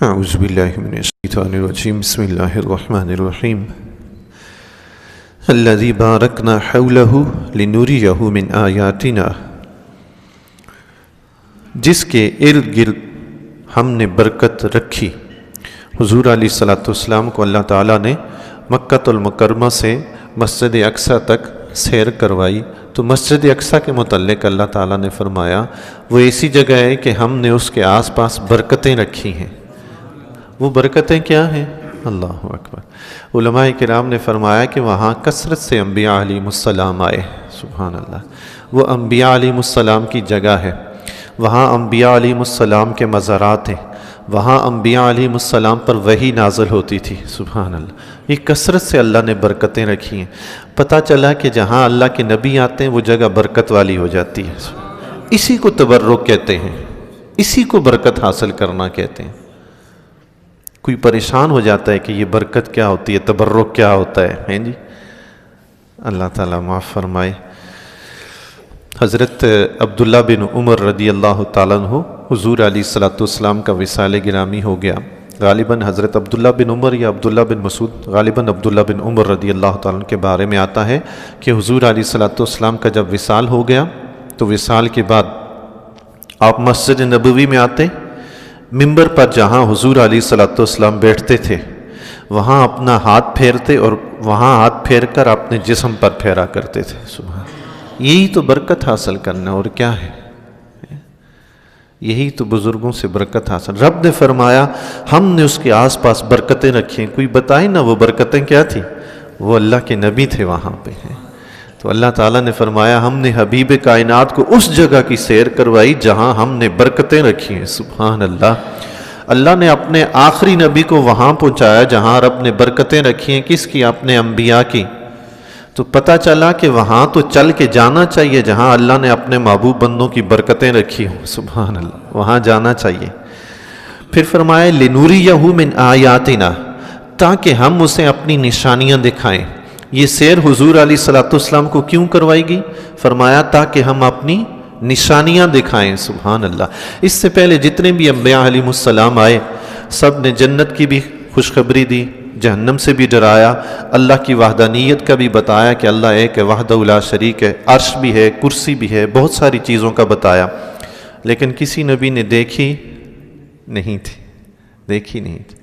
اعوذ باللہ من الشیطان الرجیم بسم اللہ الرحمن الرحیم الذی بارکنا حولہ لنریہ من آیاتنا، جس کے ارد گرد ہم نے برکت رکھی۔ حضور علیہ الصلوۃ والسلام کو اللہ تعالیٰ نے مکہ المکرمہ سے مسجد اقصیٰ تک سیر کروائی، تو مسجد اقصیٰ کے متعلق اللہ تعالیٰ نے فرمایا وہ ایسی جگہ ہے کہ ہم نے اس کے آس پاس برکتیں رکھی ہیں۔ وہ برکتیں کیا ہیں؟ اللہ اکبر۔ علماء کرام نے فرمایا کہ وہاں کثرت سے انبیاء علیہ السلام آئے، سبحان اللہ۔ وہ انبیاء علیہ السلام کی جگہ ہے، وہاں انبیاء علیہ السلام کے مزارات ہیں، وہاں انبیاء علیہ السلام پر وحی نازل ہوتی تھی، سبحان اللہ۔ یہ کثرت سے اللہ نے برکتیں رکھی ہیں۔ پتہ چلا کہ جہاں اللہ کے نبی آتے ہیں وہ جگہ برکت والی ہو جاتی ہے۔ اسی کو تبرک کہتے ہیں، اسی کو برکت حاصل کرنا کہتے ہیں۔ کوئی پریشان ہو جاتا ہے کہ یہ برکت کیا ہوتی ہے، تبرک کیا ہوتا ہے جی؟ اللہ تعالیٰ معاف فرمائے۔ حضرت عبداللہ بن عمر رضی اللہ تعالیٰ عنہ، حضور علیہ الصلوۃ والسلام کا وصال گرامی ہو گیا۔ غالباً حضرت عبداللہ بن عمر یا عبداللہ بن مسعود، غالباً عبداللہ بن عمر رضی اللہ تعالیٰ عنہ کے بارے میں آتا ہے کہ حضور علیہ الصلوۃ والسلام کا جب وصال ہو گیا تو وصال کے بعد آپ مسجد نبوی میں آتے، ممبر پر جہاں حضور علیہ الصلوۃ والسلام بیٹھتے تھے وہاں اپنا ہاتھ پھیرتے اور وہاں ہاتھ پھیر کر اپنے جسم پر پھیرا کرتے تھے، سبحان۔ یہی تو برکت حاصل کرنا، اور کیا ہے؟ یہی تو بزرگوں سے برکت حاصل۔ رب نے فرمایا ہم نے اس کے آس پاس برکتیں رکھی ہیں۔ کوئی بتائے نا وہ برکتیں کیا تھی؟ وہ اللہ کے نبی تھے وہاں پہ ہیں۔ تو اللہ تعالیٰ نے فرمایا ہم نے حبیب کائنات کو اس جگہ کی سیر کروائی جہاں ہم نے برکتیں رکھی ہیں، سبحان اللہ۔ اللہ نے اپنے آخری نبی کو وہاں پہنچایا جہاں رب نے برکتیں رکھی ہیں، کس کی؟ اپنے انبیاء کی۔ تو پتہ چلا کہ وہاں تو چل کے جانا چاہیے جہاں اللہ نے اپنے محبوب بندوں کی برکتیں رکھی ہوں، سبحان اللہ، وہاں جانا چاہیے۔ پھر فرمایا لنریہ من آیاتنا، تاکہ ہم اسے اپنی نشانیاں دکھائیں۔ یہ سیر حضور علیہ الصلوۃ والسلام کو کیوں کروائی گئی؟ فرمایا تاکہ ہم اپنی نشانیاں دکھائیں، سبحان اللہ۔ اس سے پہلے جتنے بھی انبیاء علیہ السلام آئے سب نے جنت کی بھی خوشخبری دی، جہنم سے بھی ڈرایا، اللہ کی وحدانیت کا بھی بتایا کہ اللہ ایک ہے، وحدہ لا شریک ہے، عرش بھی ہے، کرسی بھی ہے، بہت ساری چیزوں کا بتایا، لیکن کسی نبی نے دیکھی نہیں تھی، دیکھی نہیں تھی۔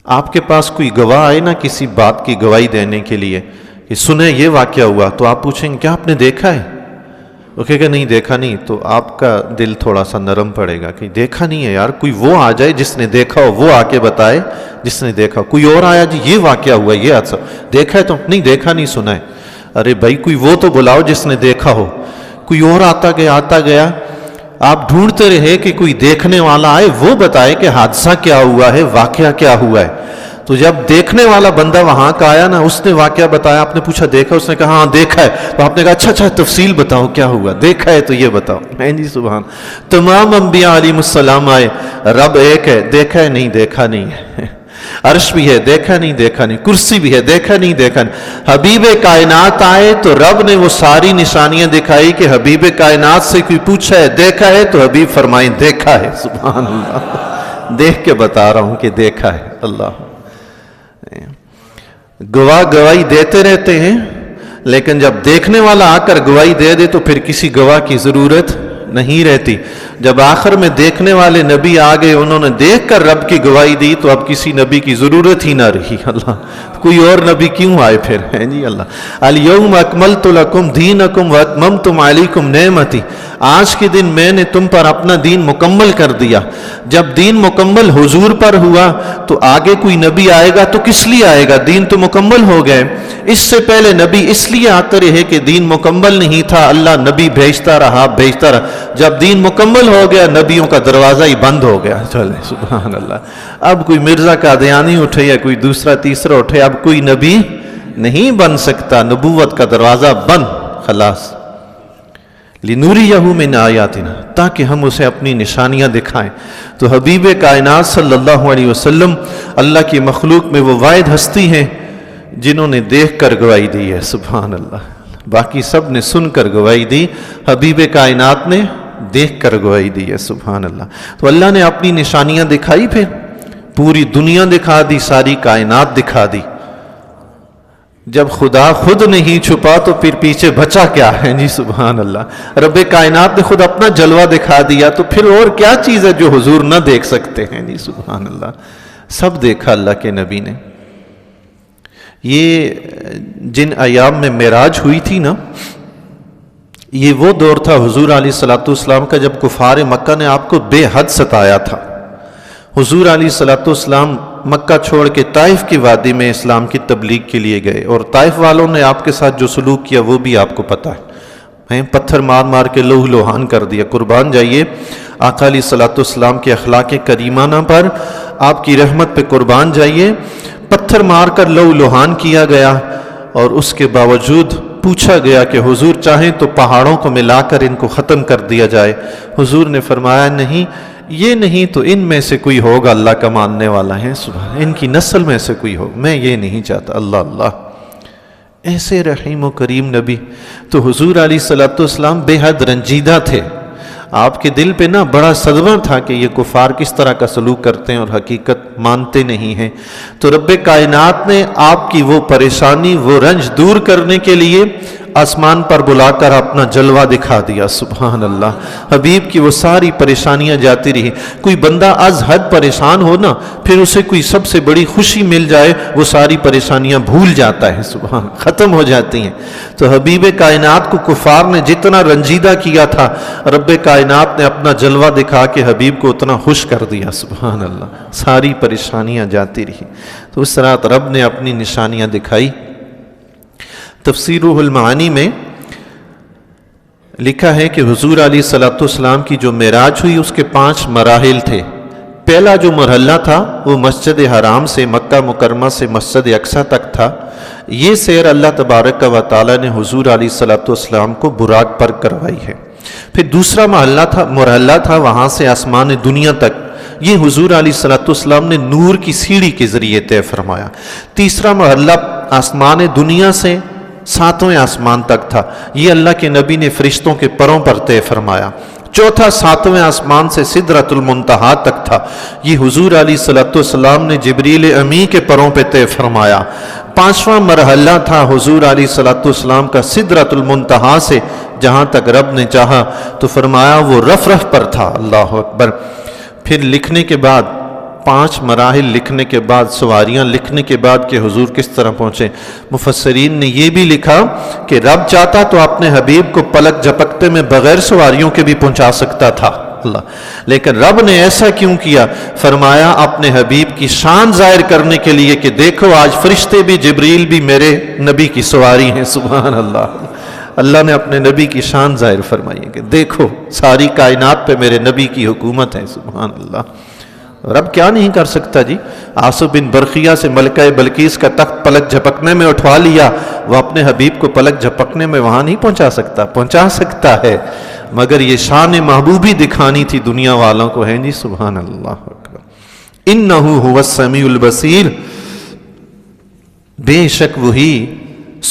آپ کے پاس کوئی گواہ آئے نا کسی بات کی گواہی دینے کے لیے کہ سنیں یہ واقعہ ہوا، تو آپ پوچھیں گے کیا آپ نے دیکھا ہے؟ وہ کہے گا نہیں دیکھا نہیں، تو آپ کا دل تھوڑا سا نرم پڑے گا کہ دیکھا نہیں ہے یار، کوئی وہ آ جائے جس نے دیکھا ہو، وہ آ کے بتائے جس نے دیکھا۔ کوئی اور آیا جی یہ واقعہ ہوا، یہ حادثہ دیکھا ہے؟ تو نہیں دیکھا نہیں، سنا ہے۔ ارے بھائی کوئی وہ تو بلاؤ جس نے دیکھا ہو۔ کوئی اور آتا گیا، آپ ڈھونڈتے رہے کہ کوئی دیکھنے والا آئے، وہ بتائے کہ حادثہ کیا ہوا ہے، واقعہ کیا ہوا ہے۔ تو جب دیکھنے والا بندہ وہاں کا آیا نا، اس نے واقعہ بتایا، آپ نے پوچھا دیکھا؟ اس نے کہا ہاں دیکھا ہے۔ تو آپ نے کہا اچھا تفصیل بتاؤ کیا ہوا، دیکھا ہے تو یہ بتاؤ۔ جی سبحان۔ تمام انبیاء علیہ السلام آئے، رب ایک ہے، دیکھا ہے نہیں دیکھا نہیں ہے، عرش بھی ہے، دیکھا نہیں دیکھا نہیں، کرسی بھی ہے، دیکھا نہیں دیکھا نہیں۔ حبیب کائنات آئے تو رب نے وہ ساری نشانیاں دکھائی کہ حبیب کائنات سے کوئی پوچھا ہے دیکھا ہے تو حبیب فرمائیں دیکھا ہے، سبحان اللہ، دیکھ کے بتا رہا ہوں کہ دیکھا ہے۔ اللہ گواہ گواہی دیتے رہتے ہیں، لیکن جب دیکھنے والا آ کر گواہی دے دے تو پھر کسی گواہ کی ضرورت نہیں رہتی۔ جب آخر میں دیکھنے والے نبی آ گئے، انہوں نے دیکھ کر رب کی گواہی دی تو اب کسی نبی کی ضرورت ہی نہ رہی۔ اللہ، کوئی اور نبی کیوں آئے پھر؟ ہے جی اللہ، الیوم اکملت لکم دینکم واتممت علیکم نعمتی، آج کے دن میں نے تم پر اپنا دین مکمل کر دیا۔ جب دین مکمل حضور پر ہوا تو آگے کوئی نبی آئے گا تو کس لیے آئے گا؟ دین تو مکمل ہو گئے۔ اس سے پہلے نبی اس لیے آتے رہے کہ دین مکمل نہیں تھا، اللہ نبی بھیجتا رہا۔ جب دین مکمل ہو گیا نبیوں کا دروازہ ہی بند ہو گیا۔ چلے سبحان اللہ، اب کوئی مرزا قادیانی اٹھے یا کوئی دوسرا تیسرا اٹھے، اب کوئی نبی نہیں بن سکتا، نبوت کا دروازہ بند، خلاص۔ لنریہ من آیاتنا، تاکہ ہم اسے اپنی نشانیاں دکھائیں۔ تو حبیب کائنات صلی اللہ علیہ وسلم اللہ کی مخلوق میں وہ واحد ہستی ہیں جنہوں نے دیکھ کر گواہی دی ہے، سبحان اللہ۔ باقی سب نے سن کر گواہی دی، حبیب کائنات نے دیکھ کر گواہی دی ہے، سبحان اللہ۔ تو اللہ نے اپنی نشانیاں دکھائی پھر پوری دنیا دکھا دی، ساری کائنات دکھا دی۔ جب خدا خود نہیں چھپا تو پھر پیچھے بچا کیا ہے؟ جی سبحان اللہ۔ رب کائنات نے خود اپنا جلوہ دکھا دیا تو پھر اور کیا چیز ہے جو حضور نہ دیکھ سکتے ہیں؟ جی سبحان اللہ، سب دیکھا اللہ کے نبی نے۔ یہ جن ایام میں معراج ہوئی تھی نا، یہ وہ دور تھا حضور علیہ الصلوۃ والسلام کا جب کفار مکہ نے آپ کو بے حد ستایا تھا۔ حضور علیہ الصلوۃ والسلام مکہ چھوڑ کے طائف کی وادی میں اسلام کی تبلیغ کے لیے گئے، اور طائف والوں نے آپ کے ساتھ جو سلوک کیا وہ بھی آپ کو پتہ ہے، پتھر مار مار کے لوہ لوہان کر دیا۔ قربان جائیے آقا علیہ الصلوۃ والسلام کے اخلاق کریمانہ پر، آپ کی رحمت پہ قربان جائیے۔ پتھر مار کر لوہ لوہان کیا گیا، اور اس کے باوجود پوچھا گیا کہ حضور چاہیں تو پہاڑوں کو ملا کر ان کو ختم کر دیا جائے۔ حضور نے فرمایا نہیں، یہ نہیں تو ان میں سے کوئی ہوگا اللہ کا ماننے والا ہے، سبحان، ان کی نسل میں سے کوئی ہوگا، میں یہ نہیں چاہتا۔ اللہ اللہ، ایسے رحیم و کریم نبی۔ تو حضور علیہ الصلوۃ والسلام بے حد رنجیدہ تھے، آپ کے دل پہ نا بڑا صدمہ تھا کہ یہ کفار کس طرح کا سلوک کرتے ہیں اور حقیقت مانتے نہیں ہیں۔ تو رب کائنات نے آپ کی وہ پریشانی، وہ رنج دور کرنے کے لیے آسمان پر بلا کر اپنا جلوہ دکھا دیا۔ سبحان اللہ، حبیب کی وہ ساری پریشانیاں جاتی رہی۔ کوئی بندہ از حد پریشان ہو نا، پھر اسے کوئی سب سے بڑی خوشی مل جائے، وہ ساری پریشانیاں بھول جاتا ہے، سبحان، ختم ہو جاتی ہیں۔ تو حبیب کائنات کو کفار نے جتنا رنجیدہ کیا تھا، رب کائنات نے اپنا جلوہ دکھا کے حبیب کو اتنا خوش کر دیا۔ سبحان اللہ، ساری پریشانیاں جاتی رہی۔ تو اس رات رب نے اپنی نشانیاں دکھائی۔ تفسیر روح المعانی میں لکھا ہے کہ حضور علیہ الصلوۃ والسلام کی جو معراج ہوئی اس کے 5 مراحل تھے۔ پہلا جو مرحلہ تھا وہ مسجد حرام سے مکہ مکرمہ سے مسجد اقصیٰ تک تھا۔ یہ سیر اللہ تبارک و تعالی نے حضور علیہ الصلوۃ والسلام کو براق پر کروائی ہے۔ پھر دوسرا مرحلہ تھا وہاں سے آسمان دنیا تک، یہ حضور علیہ الصلوۃ والسلام نے نور کی سیڑھی کے ذریعے طے فرمایا۔ تیسرا مرحلہ آسمان دنیا سے 7ویں آسمان تک تھا، یہ اللہ کے نبی نے فرشتوں کے پروں پر طے فرمایا۔ چوتھا 7ویں آسمان سے سدرۃ المنتہا تک تھا، یہ حضور علیہ الصلوۃ والسلام نے جبریل امی کے پروں پہ طے فرمایا۔ 5واں مرحلہ تھا حضور علیہ الصلوۃ والسلام کا سدرۃ المنتہا سے جہاں تک رب نے چاہا، تو فرمایا وہ رف رف پر تھا۔ اللہ اکبر۔ پھر لکھنے کے بعد 5 مراحل لکھنے کے بعد، سواریاں لکھنے کے بعد کہ حضور کس طرح پہنچے، مفسرین نے یہ بھی لکھا کہ رب چاہتا تو اپنے حبیب کو پلک جھپکتے میں بغیر سواریوں کے بھی پہنچا سکتا تھا، اللہ، لیکن رب نے ایسا کیوں کیا؟ فرمایا اپنے حبیب کی شان ظاہر کرنے کے لیے کہ دیکھو آج فرشتے بھی، جبریل بھی میرے نبی کی سواری ہیں۔ سبحان اللہ، اللہ نے اپنے نبی کی شان ظاہر فرمائی ہے کہ دیکھو ساری کائنات پہ میرے نبی کی حکومت ہے۔ سبحان اللہ، رب کیا نہیں کر سکتا جی؟ آصف بن برقیہ سے ملکہ بلقیس کا تخت پلک جھپکنے میں اٹھوا لیا، وہ اپنے حبیب کو پلک جھپکنے میں وہاں نہیں پہنچا سکتا؟ پہنچا سکتا ہے، مگر یہ شان محبوبی دکھانی تھی دنیا والوں کو، ہے جی۔ سبحان اللہ، انہ هو السمیع البصیر، بے شک وہی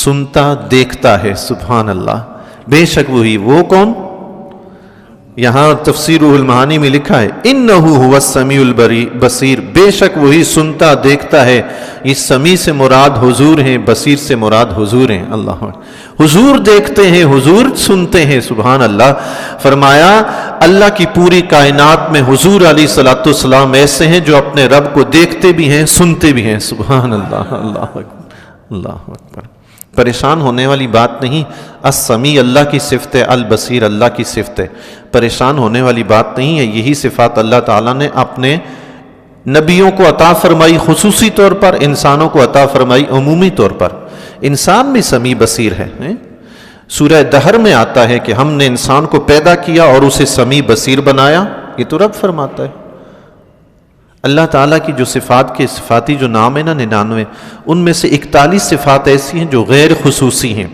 سنتا دیکھتا ہے۔ سبحان اللہ، بے شک وہی، وہ کون؟ یہاں تفسیر روح المعانی میں لکھا ہے انہ هو السمیع البصیر، بے شک وہی سنتا دیکھتا ہے۔ اس سمیع سے مراد حضور ہیں، بصیر سے مراد حضور ہیں۔ اللہ، حضور دیکھتے ہیں، حضور سنتے ہیں۔ سبحان اللہ۔ فرمایا اللہ کی پوری کائنات میں حضور علیہ الصلوۃ والسلام ایسے ہیں جو اپنے رب کو دیکھتے بھی ہیں، سنتے بھی ہیں۔ سبحان اللہ، اللہ اکبر، اللہ اکبر۔ پریشان ہونے والی بات نہیں، السمیع اللہ کی صفت ہے، البصیر اللہ کی صفت ہے، پریشان ہونے والی بات نہیں ہے۔ یہی صفات اللہ تعالیٰ نے اپنے نبیوں کو عطا فرمائی خصوصی طور پر، انسانوں کو عطا فرمائی عمومی طور پر۔ انسان بھی سمیع بصیر ہے۔ سورہ دہر میں آتا ہے کہ ہم نے انسان کو پیدا کیا اور اسے سمیع بصیر بنایا، یہ تو رب فرماتا ہے۔ اللہ تعالیٰ کی جو صفات کے صفاتی جو نام ہے نا 99، ان میں سے 41 صفات ایسی ہیں جو غیر خصوصی ہیں،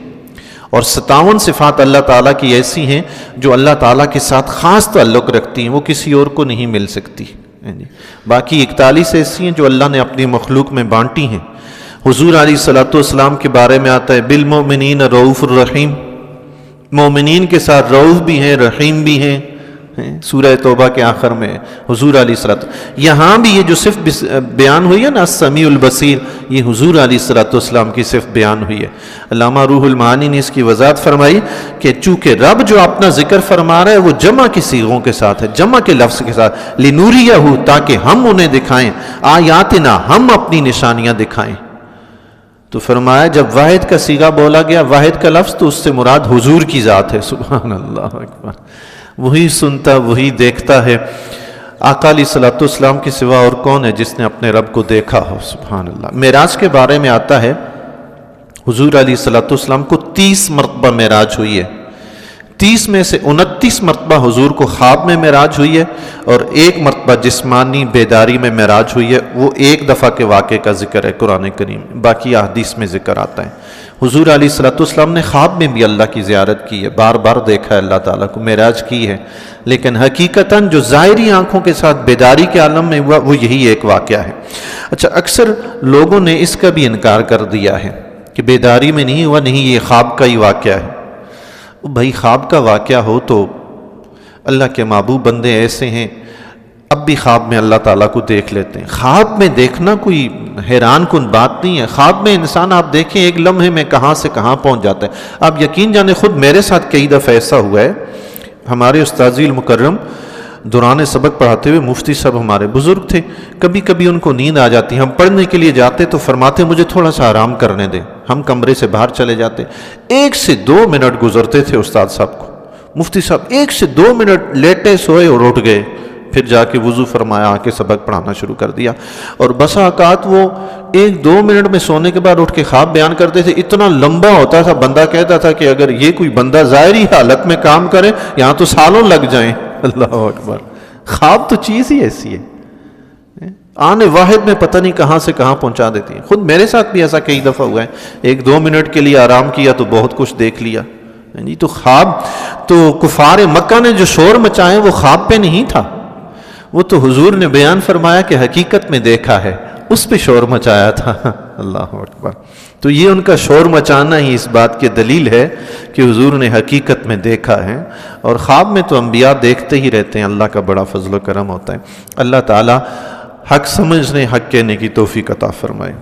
اور 57 صفات اللہ تعالیٰ کی ایسی ہیں جو اللہ تعالیٰ کے ساتھ خاص تعلق رکھتی ہیں، وہ کسی اور کو نہیں مل سکتی۔ باقی 41 ایسی ہیں جو اللہ نے اپنی مخلوق میں بانٹی ہیں۔ حضور علیہ الصلوۃ والسلام کے بارے میں آتا ہے بالمؤمنین رؤوف الرحیم، مومنین کے ساتھ رؤوف بھی ہیں، رحیم بھی ہیں، سورہ توبہ کے آخر میں حضور علیہ الصلوۃ، یہاں بھی یہ جو صرف بیان ہوئی ہے نا السمیع البصیر، یہ حضور علیہ الصلوۃ والسلام کی صرف بیان ہوئی ہے۔ علامہ روح المعانی نے اس کی وضاحت فرمائی کہ چونکہ رب جو اپنا ذکر فرما رہا ہے وہ جمع کی صیغوں کے ساتھ ہے، جمع کے لفظ کے ساتھ، لنوریہ، تاکہ ہم انہیں دکھائیں، آیاتنا، ہم اپنی نشانیاں دکھائیں۔ تو فرمایا جب واحد کا صیغہ بولا گیا، واحد کا لفظ، تو اس سے مراد حضور کی ذات ہے۔ سبحان اللہ اکبر، وہی سنتا وہی دیکھتا ہے۔ آقا علیہ الصلوۃ والسلام کے سوا اور کون ہے جس نے اپنے رب کو دیکھا ہو؟ سبحان اللہ۔ معراج کے بارے میں آتا ہے حضور علیہ الصلوۃ والسلام کو 30 مرتبہ معراج ہوئی ہے، 30 میں سے 29 مرتبہ حضور کو خواب میں معراج ہوئی ہے، اور 1 مرتبہ جسمانی بیداری میں معراج ہوئی ہے۔ وہ ایک دفعہ کے واقعے کا ذکر ہے قرآن کریم، باقی احادیث میں ذکر آتا ہے۔ حضور علیہ الصلوۃ والسلام نے خواب میں بھی اللہ کی زیارت کی ہے، بار بار دیکھا ہے اللہ تعالیٰ کو، معراج کی ہے، لیکن حقیقتاً جو ظاہری آنکھوں کے ساتھ بیداری کے عالم میں ہوا وہ یہی ایک واقعہ ہے۔ اچھا، اکثر لوگوں نے اس کا بھی انکار کر دیا ہے کہ بیداری میں نہیں ہوا، نہیں یہ خواب کا ہی واقعہ ہے۔ بھائی خواب کا واقعہ ہو تو اللہ کے محبوب بندے ایسے ہیں، اب بھی خواب میں اللہ تعالیٰ کو دیکھ لیتے ہیں۔ خواب میں دیکھنا کوئی حیران کن بات نہیں ہے۔ خواب میں انسان آپ دیکھیں ایک لمحے میں کہاں سے کہاں پہنچ جاتا ہے۔ آپ یقین جانیں، خود میرے ساتھ کئی دفعہ ایسا ہوا ہے۔ ہمارے استاذی المکرم دوران سبق پڑھاتے ہوئے مفتی صاحب ہمارے بزرگ تھے، کبھی کبھی ان کو نیند آ جاتی، ہم پڑھنے کے لیے جاتے تو فرماتے مجھے تھوڑا سا آرام کرنے دیں، ہم کمرے سے باہر چلے جاتے۔ 1 سے 2 منٹ گزرتے تھے استاد صاحب کو، مفتی صاحب 1 سے 2 منٹ لیٹے سوئے اور اٹھ گئے، پھر جا کے وضو فرمایا، آ کے سبق پڑھانا شروع کر دیا۔ اور بسا اوقات وہ 1-2 منٹ میں سونے کے بعد اٹھ کے خواب بیان کرتے تھے، اتنا لمبا ہوتا تھا، بندہ کہتا تھا کہ اگر یہ کوئی بندہ ظاہری حالت میں کام کرے یہاں تو سالوں لگ جائیں۔ اللہ اکبر، خواب تو چیز ہی ایسی ہے، آنے واحد میں پتہ نہیں کہاں سے کہاں پہنچا دیتی ہے۔ خود میرے ساتھ بھی ایسا کئی دفعہ ہوا ہے، 1-2 منٹ کے لیے آرام کیا تو بہت کچھ دیکھ لیا۔ تو خواب تو کفار مکہ نے جو شور مچائے وہ خواب پہ نہیں تھا، وہ تو حضور نے بیان فرمایا کہ حقیقت میں دیکھا ہے، اس پہ شور مچایا تھا۔ اللہ اکبر، تو یہ ان کا شور مچانا ہی اس بات کی دلیل ہے کہ حضور نے حقیقت میں دیکھا ہے۔ اور خواب میں تو انبیاء دیکھتے ہی رہتے ہیں، اللہ کا بڑا فضل و کرم ہوتا ہے۔ اللہ تعالی حق سمجھنے، حق کہنے کی توفیق عطا فرمائے۔